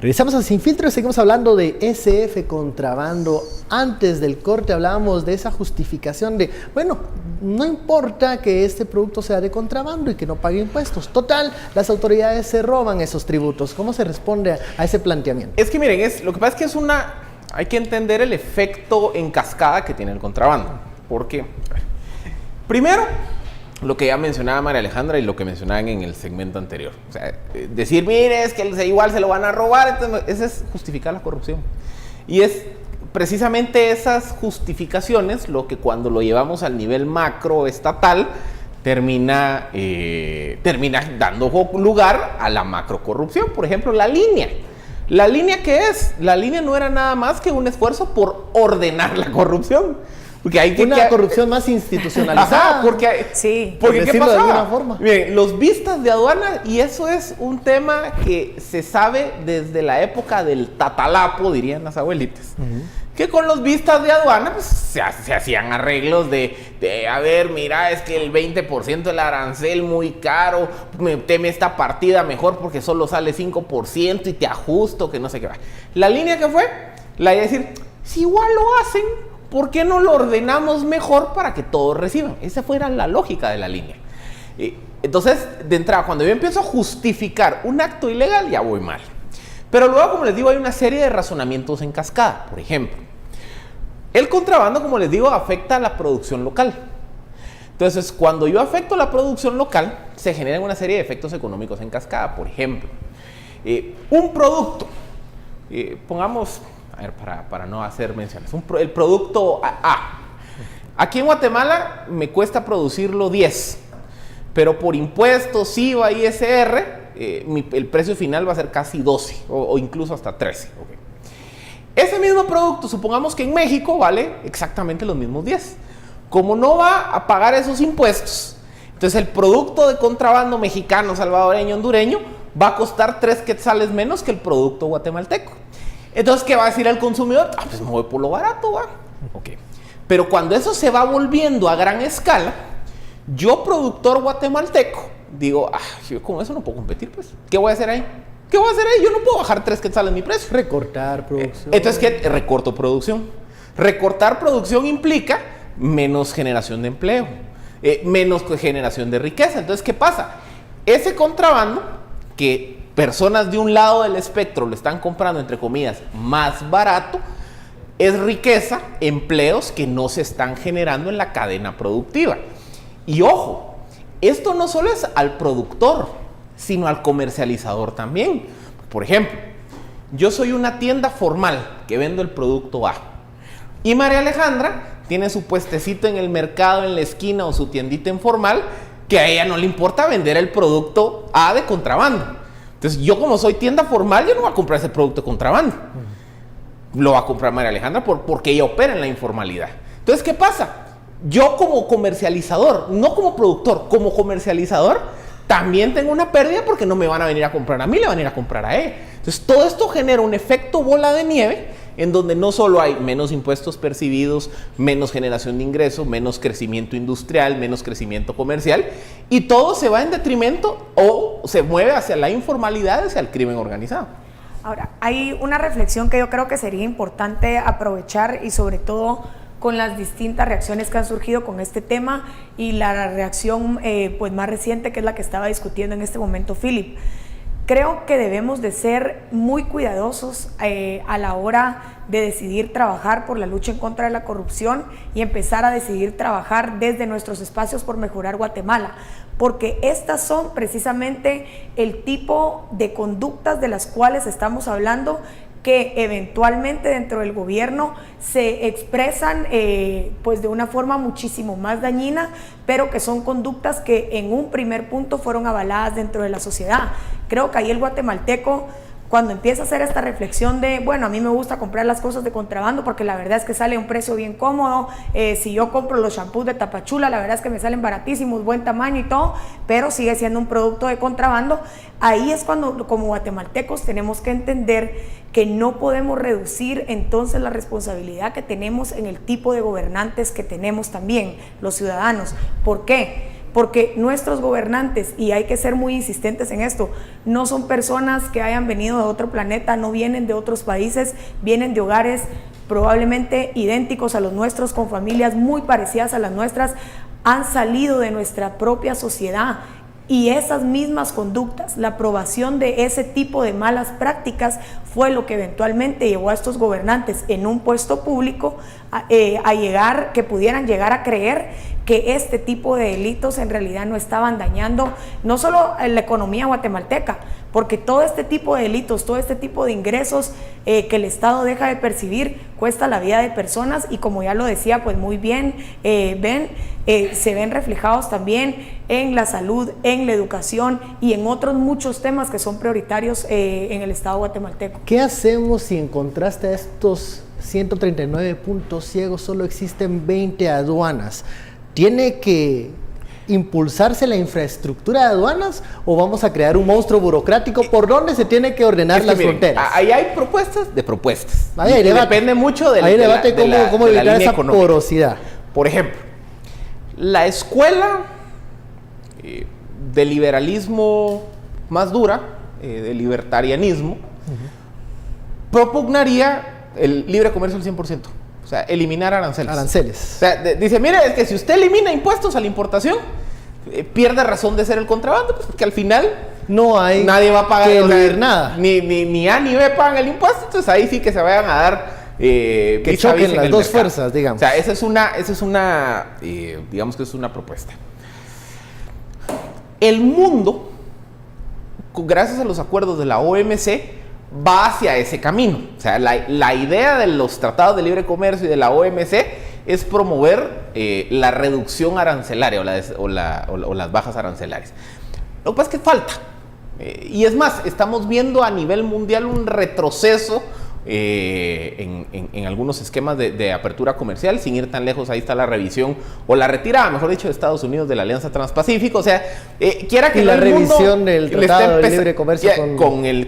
Regresamos a Sin Filtro y seguimos hablando de SF contrabando. Antes del corte hablábamos de esa justificación de, bueno, no importa que este producto sea de contrabando y que no pague impuestos. Total, las autoridades se roban esos tributos. ¿Cómo se responde a ese planteamiento? Es que miren, lo que pasa es que hay que entender el efecto en cascada que tiene el contrabando. Porque, primero, lo que ya mencionaba María Alejandra y lo que mencionaban en el segmento anterior. O sea, decir, mire, es que igual se lo van a robar, entonces, eso es justificar la corrupción. Y es precisamente esas justificaciones lo que cuando lo llevamos al nivel macro estatal termina dando lugar a la macro corrupción. Por ejemplo, la línea. ¿La línea qué es? La línea no era nada más que un esfuerzo por ordenar la corrupción. Porque hay una corrupción más institucionalizada. Ajá, porque ¿qué pasaba? De alguna forma. Miren, los vistas de aduana, y eso es un tema que se sabe desde la época del tatalapo, dirían las abuelitas. Que con los vistas de aduana pues, se hacían arreglos de, a ver, mira, es que el 20% del arancel muy caro, teme esta partida mejor porque solo sale 5% y te ajusto, que no sé qué va. La línea que fue, la de decir, si igual lo hacen, ¿por qué no lo ordenamos mejor para que todos reciban? Esa fuera la lógica de la línea. Entonces, de entrada, cuando yo empiezo a justificar un acto ilegal, ya voy mal. Pero luego, como les digo, hay una serie de razonamientos en cascada. Por ejemplo, el contrabando, como les digo, afecta a la producción local. Entonces, cuando yo afecto la producción local, se generan una serie de efectos económicos en cascada. Por ejemplo, un producto, pongamos, a ver, para no hacer menciones, el producto A. Aquí en Guatemala me cuesta producirlo 10, pero por impuestos, IVA y ISR, el precio final va a ser casi 12 o incluso hasta 13. Okay. Ese mismo producto, supongamos que en México vale exactamente los mismos 10. Como no va a pagar esos impuestos, entonces el producto de contrabando mexicano, salvadoreño, hondureño va a costar 3 quetzales menos que el producto guatemalteco. Entonces, ¿qué va a decir el consumidor? Pues me voy por lo barato, ¿va? Okay. Pero cuando eso se va volviendo a gran escala, yo, productor guatemalteco, digo, yo con eso no puedo competir, pues. ¿Qué voy a hacer ahí? ¿Qué voy a hacer ahí? Yo no puedo bajar 3 quetzales mi precio. Recortar producción. Entonces, ¿qué? Recorto producción. Recortar producción implica menos generación de empleo, menos generación de riqueza. Entonces, ¿qué pasa? Ese contrabando que personas de un lado del espectro lo están comprando, entre comillas, más barato, es riqueza, empleos que no se están generando en la cadena productiva. Y ojo, esto no solo es al productor, sino al comercializador también. Por ejemplo, yo soy una tienda formal que vendo el producto A. Y María Alejandra tiene su puestecito en el mercado, en la esquina, o su tiendita informal, que a ella no le importa vender el producto A de contrabando. Entonces, yo como soy tienda formal, yo no voy a comprar ese producto de contrabando. Lo va a comprar María Alejandra porque ella opera en la informalidad. Entonces, ¿qué pasa? Yo como comercializador, no como productor, como comercializador, también tengo una pérdida porque no me van a venir a comprar a mí, le van a ir a comprar a él. Entonces, todo esto genera un efecto bola de nieve en donde no solo hay menos impuestos percibidos, menos generación de ingresos, menos crecimiento industrial, menos crecimiento comercial, y todo se va en detrimento o se mueve hacia la informalidad, hacia el crimen organizado. Ahora, hay una reflexión que yo creo que sería importante aprovechar, y sobre todo con las distintas reacciones que han surgido con este tema y la reacción pues más reciente, que es la que estaba discutiendo en este momento Philip. Creo que debemos de ser muy cuidadosos a la hora de decidir trabajar por la lucha en contra de la corrupción y empezar a decidir trabajar desde nuestros espacios por mejorar Guatemala, porque estas son precisamente el tipo de conductas de las cuales estamos hablando, que eventualmente dentro del gobierno se expresan pues de una forma muchísimo más dañina, pero que son conductas que en un primer punto fueron avaladas dentro de la sociedad. Creo que ahí el guatemalteco, cuando empieza a hacer esta reflexión de, bueno, a mí me gusta comprar las cosas de contrabando porque la verdad es que sale a un precio bien cómodo, si yo compro los shampoos de Tapachula, la verdad es que me salen baratísimos, buen tamaño y todo, pero sigue siendo un producto de contrabando. Ahí es cuando como guatemaltecos tenemos que entender que no podemos reducir entonces la responsabilidad que tenemos en el tipo de gobernantes que tenemos también, los ciudadanos. ¿Por qué? porque nuestros gobernantes, y hay que ser muy insistentes en esto, no son personas que hayan venido de otro planeta, no vienen de otros países, vienen de hogares probablemente idénticos a los nuestros, con familias muy parecidas a las nuestras, han salido de nuestra propia sociedad. Y esas mismas conductas, la aprobación de ese tipo de malas prácticas fue lo que eventualmente llevó a estos gobernantes en un puesto público que pudieran llegar a creer que este tipo de delitos en realidad no estaban dañando no solo la economía guatemalteca, porque todo este tipo de delitos, todo este tipo de ingresos que el Estado deja de percibir cuesta la vida de personas, y como ya lo decía pues muy bien se ven reflejados también en la salud, en la educación y en otros muchos temas que son prioritarios en el Estado guatemalteco. ¿Qué hacemos si en contraste a estos 139 puntos ciegos solo existen 20 aduanas? ¿Tiene que impulsarse la infraestructura de aduanas o vamos a crear un monstruo burocrático? ¿Por dónde se tiene que ordenar las fronteras? Ahí hay propuestas de propuestas. Ahí hay debate. Depende mucho de cómo evitar esa porosidad. Por ejemplo, la escuela de liberalismo más dura, de libertarianismo, propugnaría el libre comercio al 100%. O sea, eliminar aranceles. O sea, dice, mire, es que si usted elimina impuestos a la importación, pierde razón de ser el contrabando, pues, porque al final nadie va a pagar nada. Ni A ni B pagan el impuesto, entonces ahí sí que se vayan a dar que choquen las dos fuerzas, digamos. O sea, esa es una digamos que es una propuesta. El mundo, gracias a los acuerdos de la OMC, va hacia ese camino. O sea, la idea de los tratados de libre comercio y de la OMC es promover la reducción arancelaria o las bajas arancelarias. Lo que pasa es que falta. Y es más, estamos viendo a nivel mundial un retroceso en algunos esquemas de apertura comercial. Sin ir tan lejos, ahí está la revisión o la retirada, mejor dicho, de Estados Unidos de la Alianza Transpacífico. O sea, quiera que y no la el revisión mundo del Tratado de Libre Comercio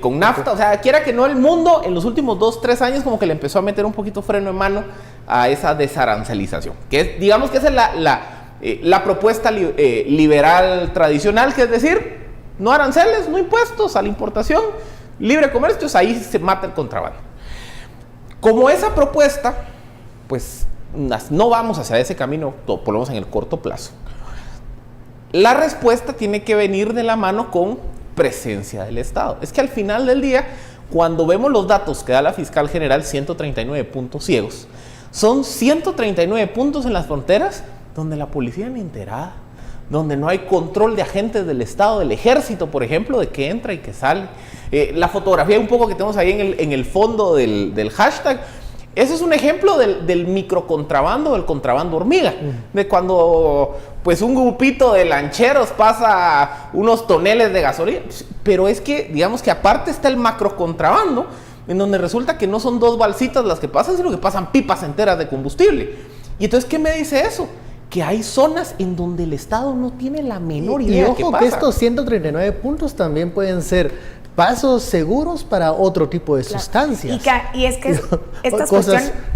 con NAFTA. O sea, quiera que no el mundo en los últimos 2-3 años como que le empezó a meter un poquito freno en mano a esa desarancelización, que es, digamos que esa es la propuesta liberal tradicional, que es decir, no aranceles, no impuestos a la importación, libre comercio, ahí se mata el contrabando. Como esa propuesta, pues no vamos hacia ese camino, por lo menos en el corto plazo. La respuesta tiene que venir de la mano con presencia del Estado. Es que al final del día, cuando vemos los datos que da la fiscal general, 139 puntos ciegos, son 139 puntos en las fronteras donde la policía ni enterada, donde no hay control de agentes del Estado, del Ejército, por ejemplo, de que entra y que sale. La fotografía un poco que tenemos ahí en el fondo del hashtag, eso es un ejemplo del microcontrabando, del contrabando hormiga, de cuando pues un grupito de lancheros pasa unos toneles de gasolina. Pero es que, digamos que aparte está el macrocontrabando, en donde resulta que no son 2 balsitas las que pasan, sino que pasan pipas enteras de combustible. Y entonces, ¿qué me dice eso? Que hay zonas en donde el Estado no tiene la menor idea de qué pasa. Y ojo que estos 139 puntos también pueden ser pasos seguros para otro tipo de sustancias. Y es que estas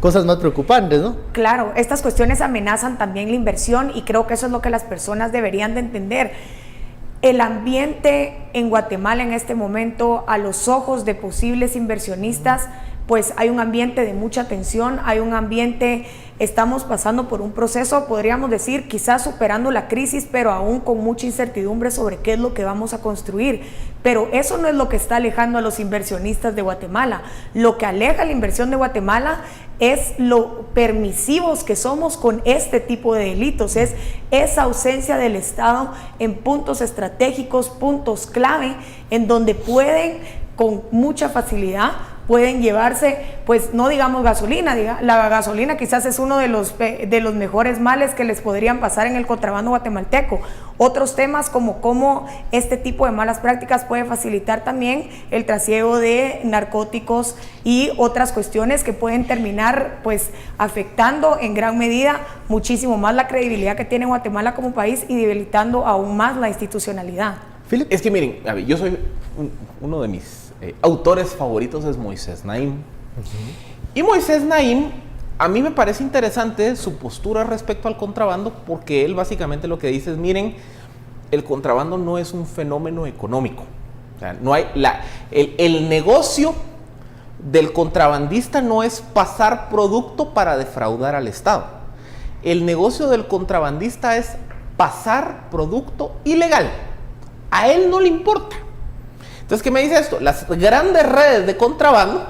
cosas más preocupantes, ¿no? Claro, estas cuestiones amenazan también la inversión, y creo que eso es lo que las personas deberían de entender. El ambiente en Guatemala en este momento, a los ojos de posibles inversionistas, pues hay un ambiente de mucha tensión, hay un ambiente, estamos pasando por un proceso, podríamos decir, quizás superando la crisis, pero aún con mucha incertidumbre sobre qué es lo que vamos a construir. Pero eso no es lo que está alejando a los inversionistas de Guatemala. Lo que aleja la inversión de Guatemala es lo permisivos que somos con este tipo de delitos, es esa ausencia del Estado en puntos estratégicos, puntos clave, en donde pueden con mucha facilidad pueden llevarse, pues no digamos gasolina, la gasolina quizás es uno de los mejores males que les podrían pasar en el contrabando guatemalteco. Otros temas como cómo este tipo de malas prácticas puede facilitar también el trasiego de narcóticos y otras cuestiones que pueden terminar pues afectando en gran medida muchísimo más la credibilidad que tiene Guatemala como país y debilitando aún más la institucionalidad. Philip, es que miren, a ver, yo soy uno de mis autores favoritos es Moisés Naim. Y Moisés Naim, a mí me parece interesante su postura respecto al contrabando, porque él básicamente lo que dice es, miren, el contrabando no es un fenómeno económico. O sea, no hay el negocio del contrabandista no es pasar producto para defraudar al Estado. El negocio del contrabandista es pasar producto ilegal. A él no le importa. Entonces, ¿qué me dice esto? Las grandes redes de contrabando,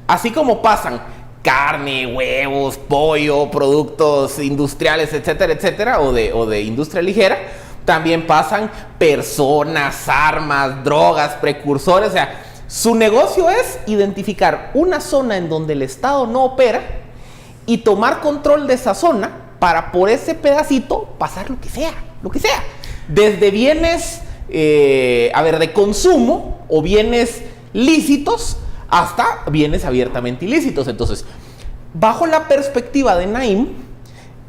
así como pasan carne, huevos, pollo, productos industriales, etcétera, etcétera, o de industria ligera, también pasan personas, armas, drogas, precursores. O sea, su negocio es identificar una zona en donde el Estado no opera y tomar control de esa zona para por ese pedacito pasar lo que sea. Desde bienes, de consumo o bienes lícitos hasta bienes abiertamente ilícitos. Entonces, bajo la perspectiva de Naim,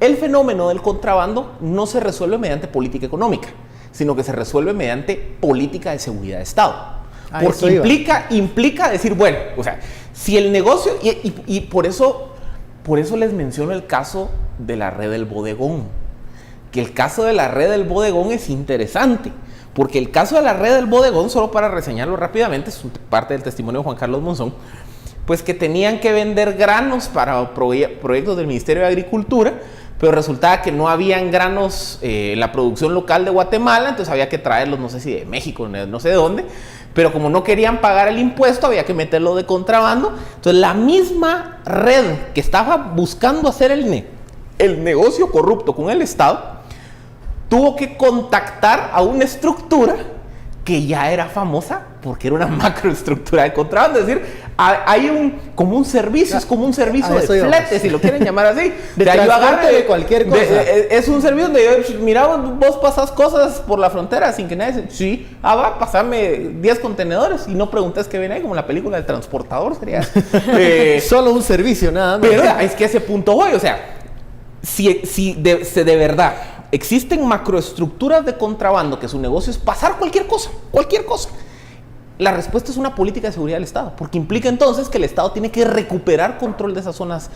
el fenómeno del contrabando no se resuelve mediante política económica, sino que se resuelve mediante política de seguridad de Estado. Porque implica decir, bueno, o sea, si el negocio, y por eso les menciono el caso de la red del bodegón, que el caso de la red del bodegón es interesante, porque el caso de la red del bodegón, solo para reseñarlo rápidamente, es parte del testimonio de Juan Carlos Monzón, pues que tenían que vender granos para proyectos del Ministerio de Agricultura, pero resultaba que no habían granos en la producción local de Guatemala, entonces había que traerlos, no sé si de México, no sé de dónde, pero como no querían pagar el impuesto, había que meterlo de contrabando. Entonces la misma red que estaba buscando hacer el negocio corrupto con el Estado, tuvo que contactar a una estructura que ya era famosa porque era una macroestructura de contrabando. Es decir, hay como un servicio, es como un servicio de flete, si lo quieren llamar así. De transporte de cualquier cosa. Es un servicio donde mira, vos pasas cosas por la frontera sin que nadie sí, va, pasame 10 contenedores y no preguntes qué viene ahí, como la película del transportador sería. Solo un servicio, nada más. Pero es que a ese punto voy, o sea, si de verdad existen macroestructuras de contrabando que su negocio es pasar cualquier cosa. La respuesta es una política de seguridad del Estado, porque implica entonces que el Estado tiene que recuperar control de esas zonas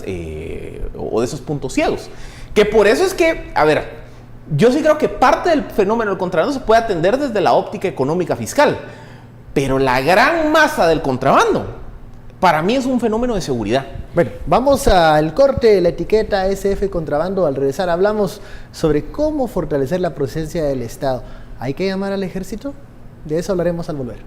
o de esos puntos ciegos. Que por eso es que, yo sí creo que parte del fenómeno del contrabando se puede atender desde la óptica económica fiscal, pero la gran masa del contrabando, para mí es un fenómeno de seguridad. Bueno, vamos al corte, la etiqueta SF Contrabando. Al regresar hablamos sobre cómo fortalecer la presencia del Estado. ¿Hay que llamar al ejército? De eso hablaremos al volver.